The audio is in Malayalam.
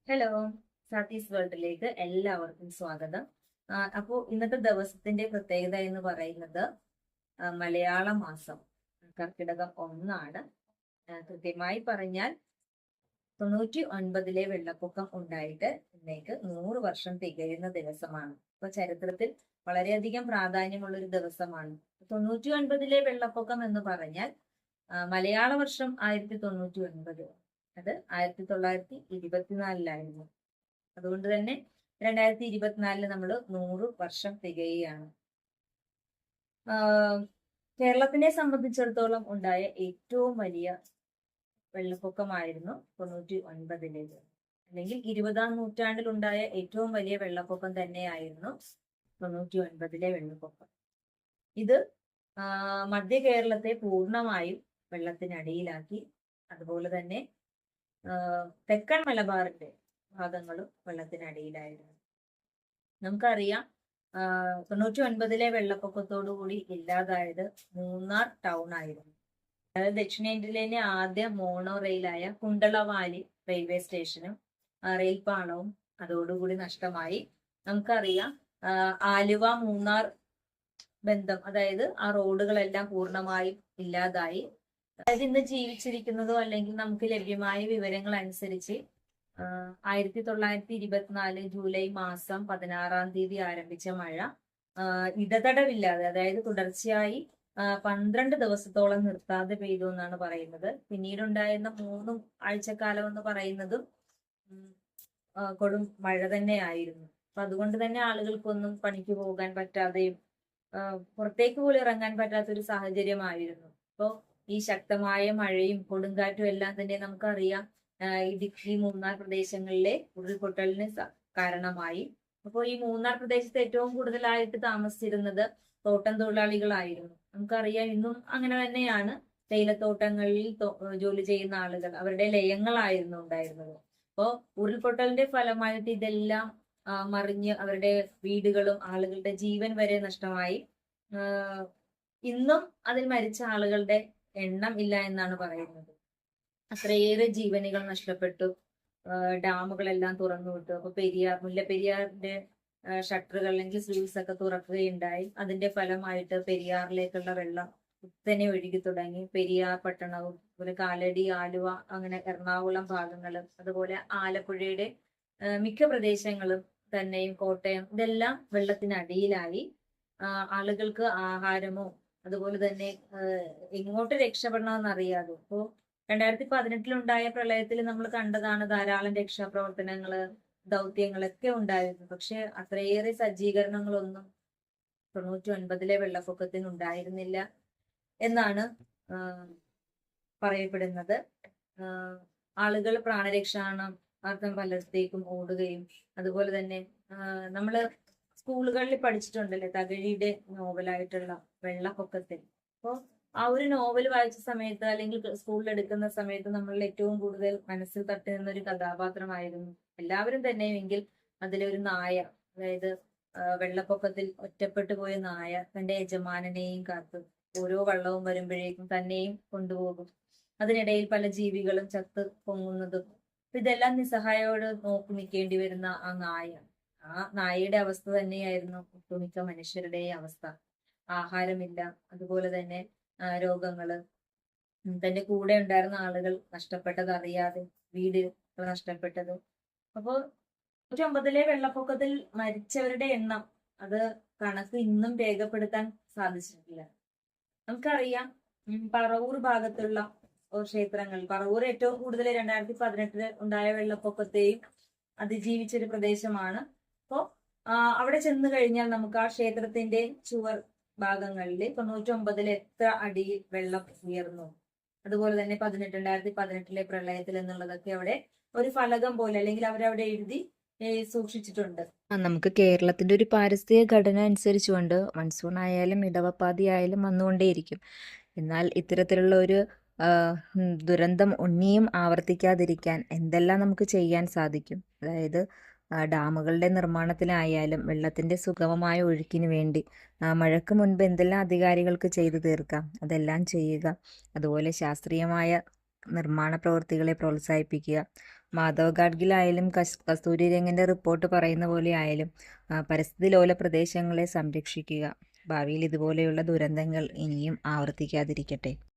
ഹലോ, സാത്തീസ് വേൾഡിലേക്ക് എല്ലാവർക്കും സ്വാഗതം. അപ്പോൾ ഇന്നത്തെ ദിവസത്തിന്റെ പ്രത്യേകത എന്ന് പറയുന്നത് മലയാള മാസം കർക്കിടകം 1 കൃത്യമായി പറഞ്ഞാൽ 99 വെള്ളപ്പൊക്കം ഉണ്ടായിട്ട് ഇന്നേക്ക് 100 വർഷം തികയുന്ന ദിവസമാണ്. അപ്പൊ ചരിത്രത്തിൽ വളരെയധികം പ്രാധാന്യമുള്ള ഒരു ദിവസമാണ്. 99 വെള്ളപ്പൊക്കം എന്ന് പറഞ്ഞാൽ മലയാള വർഷം 1099, അത് 1924 അതുകൊണ്ട് തന്നെ 2024 നമ്മൾ 100 വർഷം തികയുകയാണ്. കേരളത്തിനെ സംബന്ധിച്ചിടത്തോളം ഉണ്ടായ ഏറ്റവും വലിയ വെള്ളപ്പൊക്കമായിരുന്നു 99, അല്ലെങ്കിൽ 20-ാം നൂറ്റാണ്ടിൽ ഉണ്ടായ ഏറ്റവും വലിയ വെള്ളപ്പൊക്കം തന്നെയായിരുന്നു 99 വെള്ളപ്പൊക്കം. ഇത് മധ്യ കേരളത്തെ പൂർണ്ണമായും വെള്ളത്തിനടിയിലാക്കി. അതുപോലെ തന്നെ തെക്കൻ മലബാറിന്റെ ഭാഗങ്ങളും വെള്ളത്തിനടിയിലായിരുന്നു. നമുക്കറിയാം 99 വെള്ളപ്പൊക്കത്തോടുകൂടി ഇല്ലാതായത് മൂന്നാർ ടൗൺ ആയിരുന്നു. അതായത് ദക്ഷിണേന്ത്യയിലെ ആദ്യ മോണോ റെയിലായ കുണ്ടളവാലി റെയിൽവേ സ്റ്റേഷനും റെയിൽപാളവും അതോടുകൂടി നഷ്ടമായി. നമുക്കറിയാം ആലുവ മൂന്നാർ ബന്ധം, അതായത് ആ റോഡുകളെല്ലാം പൂർണ്ണമായും ഇല്ലാതായി. അതായത് ഇന്ന് ജീവിച്ചിരിക്കുന്നതോ അല്ലെങ്കിൽ നമുക്ക് ലഭ്യമായ വിവരങ്ങൾ അനുസരിച്ച് 1924 ജൂലൈ മാസം 16-ാം തീയതി ആരംഭിച്ച മഴ ഇടതടവില്ലാതെ, അതായത് തുടർച്ചയായി 12 ദിവസത്തോളം നിർത്താതെ പെയ്തു എന്നാണ് പറയുന്നത്. പിന്നീടുണ്ടായിരുന്ന 3 ആഴ്ചക്കാലം എന്ന് പറയുന്നതും കൊടും മഴ തന്നെയായിരുന്നു. അപ്പൊ അതുകൊണ്ട് തന്നെ ആളുകൾക്കൊന്നും പണിക്ക് പോകാൻ പറ്റാതെയും പുറത്തേക്ക് പോലും ഇറങ്ങാൻ പറ്റാത്തൊരു സാഹചര്യമായിരുന്നു. അപ്പോൾ ഈ ശക്തമായ മഴയും കൊടുങ്കാറ്റും എല്ലാം തന്നെ നമുക്കറിയാം ഇടുക്കി മൂന്നാർ പ്രദേശങ്ങളിലെ ഉരുൾപൊട്ടലിന് കാരണമായി. അപ്പോൾ ഈ മൂന്നാർ പ്രദേശത്ത് ഏറ്റവും കൂടുതലായിട്ട് താമസിച്ചിരുന്നത് തോട്ടം തൊഴിലാളികളായിരുന്നു. നമുക്കറിയാം ഇന്നും അങ്ങനെ തന്നെയാണ്. തേയിലത്തോട്ടങ്ങളിൽ ജോലി ചെയ്യുന്ന ആളുകൾ, അവരുടെ ലയങ്ങളായിരുന്നു ഉണ്ടായിരുന്നത്. അപ്പോൾ ഉരുൾപൊട്ടലിന്റെ ഫലമായിട്ട് ഇതെല്ലാം മറിഞ്ഞ് അവരുടെ വീടുകളും ആളുകളുടെ ജീവൻ വരെ നഷ്ടമായി. ഇന്നും അതിൽ മരിച്ച ആളുകളുടെ എണ്ണം ഇല്ല എന്നാണ് പറയുന്നത്. അത്രയേറെ ജീവനുകൾ നഷ്ടപ്പെട്ടു. ഡാമുകളെല്ലാം തുറന്നു വിട്ടു. അപ്പൊ മുല്ലപ്പെരിയാറിന്റെ ഷട്ടറുകൾ അല്ലെങ്കിൽ സ്ലൂസ് ഒക്കെ തുറക്കുകയുണ്ടായി. അതിന്റെ ഫലമായിട്ട് പെരിയാറിലേക്കുള്ള വെള്ളം കുത്തനെ ഒഴുകി തുടങ്ങി. പെരിയാർ പട്ടണവും അതുപോലെ കാലടി, ആലുവ, അങ്ങനെ എറണാകുളം ഭാഗങ്ങളും അതുപോലെ ആലപ്പുഴയുടെ മിക്ക പ്രദേശങ്ങളും തന്നെയും കോട്ടയം, ഇതെല്ലാം വെള്ളത്തിനടിയിലായി. ആളുകൾക്ക് ആഹാരമോ അതുപോലെ തന്നെ എങ്ങോട്ട് രക്ഷപ്പെടണമെന്ന് അറിയാതെ. ഇപ്പോ 2018 പ്രളയത്തിൽ നമ്മൾ കണ്ടതാണ് ധാരാളം രക്ഷാപ്രവർത്തനങ്ങള്, ദൗത്യങ്ങളൊക്കെ ഉണ്ടായിരുന്നു. പക്ഷെ അത്രയേറെ സജ്ജീകരണങ്ങളൊന്നും 99 വെള്ളപ്പൊക്കത്തിന് ഉണ്ടായിരുന്നില്ല എന്നാണ് പറയപ്പെടുന്നത്. ആളുകൾ പ്രാണരക്ഷാർത്ഥം പലയിടത്തേക്കും ഓടുകയും, അതുപോലെ തന്നെ നമ്മള് സ്കൂളുകളിൽ പഠിച്ചിട്ടുണ്ടല്ലേ തകഴിയുടെ നോവലായിട്ടുള്ള വെള്ളപ്പൊക്കത്തിൽ. അപ്പോൾ ആ ഒരു നോവൽ വായിച്ച സമയത്ത് അല്ലെങ്കിൽ സ്കൂളിൽ എടുക്കുന്ന സമയത്ത് നമ്മളിൽ ഏറ്റവും കൂടുതൽ മനസ്സിൽ തട്ടി നിന്നൊരു കഥാപാത്രമായിരുന്നു എല്ലാവരും തന്നെയെങ്കിൽ അതിലൊരു നായ, അതായത് വെള്ളപ്പൊക്കത്തിൽ ഒറ്റപ്പെട്ടു പോയ നായ തന്റെ യജമാനനെയും കാത്ത് ഓരോ വള്ളവും വരുമ്പോഴേക്കും തന്നെയും കൊണ്ടുപോകും. അതിനിടയിൽ പല ജീവികളും ചത്ത് പൊങ്ങുന്നതും, ഇതെല്ലാം നിസ്സഹായോട് നോക്കി നിൽക്കേണ്ടി വരുന്ന ആ നായ, ആ നായയുടെ അവസ്ഥ തന്നെയായിരുന്നു ഒട്ടുമിക്ക മനുഷ്യരുടെ അവസ്ഥ. ആഹാരമില്ല, അതുപോലെ തന്നെ രോഗങ്ങള്, തന്റെ കൂടെ ഉണ്ടായിരുന്ന ആളുകൾ നഷ്ടപ്പെട്ടത് അറിയാതെ വീട് നഷ്ടപ്പെട്ടത്. അപ്പോൾ 99 വെള്ളപ്പൊക്കത്തിൽ മരിച്ചവരുടെ എണ്ണം, അത് കണക്ക് ഇന്നും രേഖപ്പെടുത്താൻ സാധിച്ചിട്ടില്ല. നമുക്കറിയാം പറവൂർ ഭാഗത്തുള്ള ക്ഷേത്രങ്ങൾ, പറവൂർ ഏറ്റവും കൂടുതൽ 2018 ഉണ്ടായ വെള്ളപ്പൊക്കത്തെയും അതിജീവിച്ചൊരു പ്രദേശമാണ്. അപ്പോ അവിടെ ചെന്ന് കഴിഞ്ഞാൽ നമുക്ക് ആ ക്ഷേത്രത്തിന്റെ ചുവർ ഭാഗങ്ങളിൽ 99 എത്ര അടിയിൽ വെള്ളം ഉയർന്നു, അതുപോലെ തന്നെ 2018 പ്രളയത്തിൽ എന്നുള്ളതൊക്കെ അവിടെ ഒരു ഫലകം പോലെ അല്ലെങ്കിൽ അവരവിടെ എഴുതി സൂക്ഷിച്ചിട്ടുണ്ട്. നമുക്ക് കേരളത്തിന്റെ ഒരു പാരിസ്ഥിതിക ഘടന അനുസരിച്ചുകൊണ്ട് മൺസൂൺ ആയാലും ഇടവപ്പാതി ആയാലും വന്നുകൊണ്ടേയിരിക്കും. എന്നാൽ ഇത്തരത്തിലുള്ള ഒരു ദുരന്തം ഇനിയും ആവർത്തിക്കാതിരിക്കാൻ എന്തെല്ലാം നമുക്ക് ചെയ്യാൻ സാധിക്കും? അതായത് ഡാമുകളുടെ നിർമ്മാണത്തിലായാലും വെള്ളത്തിന്റെ സുഗമമായ ഒഴുക്കിന് വേണ്ടി മഴയ്ക്ക് മുൻപ് എന്തെല്ലാം അധികാരികൾക്ക് ചെയ്തു തീർക്കാം അതെല്ലാം ചെയ്യുക. അതുപോലെ ശാസ്ത്രീയമായ നിർമ്മാണ പ്രവൃത്തികളെ പ്രോത്സാഹിപ്പിക്കുക. മാധവ് ഗാഡ്ഗിലായാലും കസ്തൂരി രംഗൻ്റെ റിപ്പോർട്ട് പറയുന്ന പോലെ ആയാലും പരിസ്ഥിതി ലോല പ്രദേശങ്ങളെ സംരക്ഷിക്കുക. ഭാവിയിൽ ഇതുപോലെയുള്ള ദുരന്തങ്ങൾ ഇനിയും ആവർത്തിക്കാതിരിക്കട്ടെ.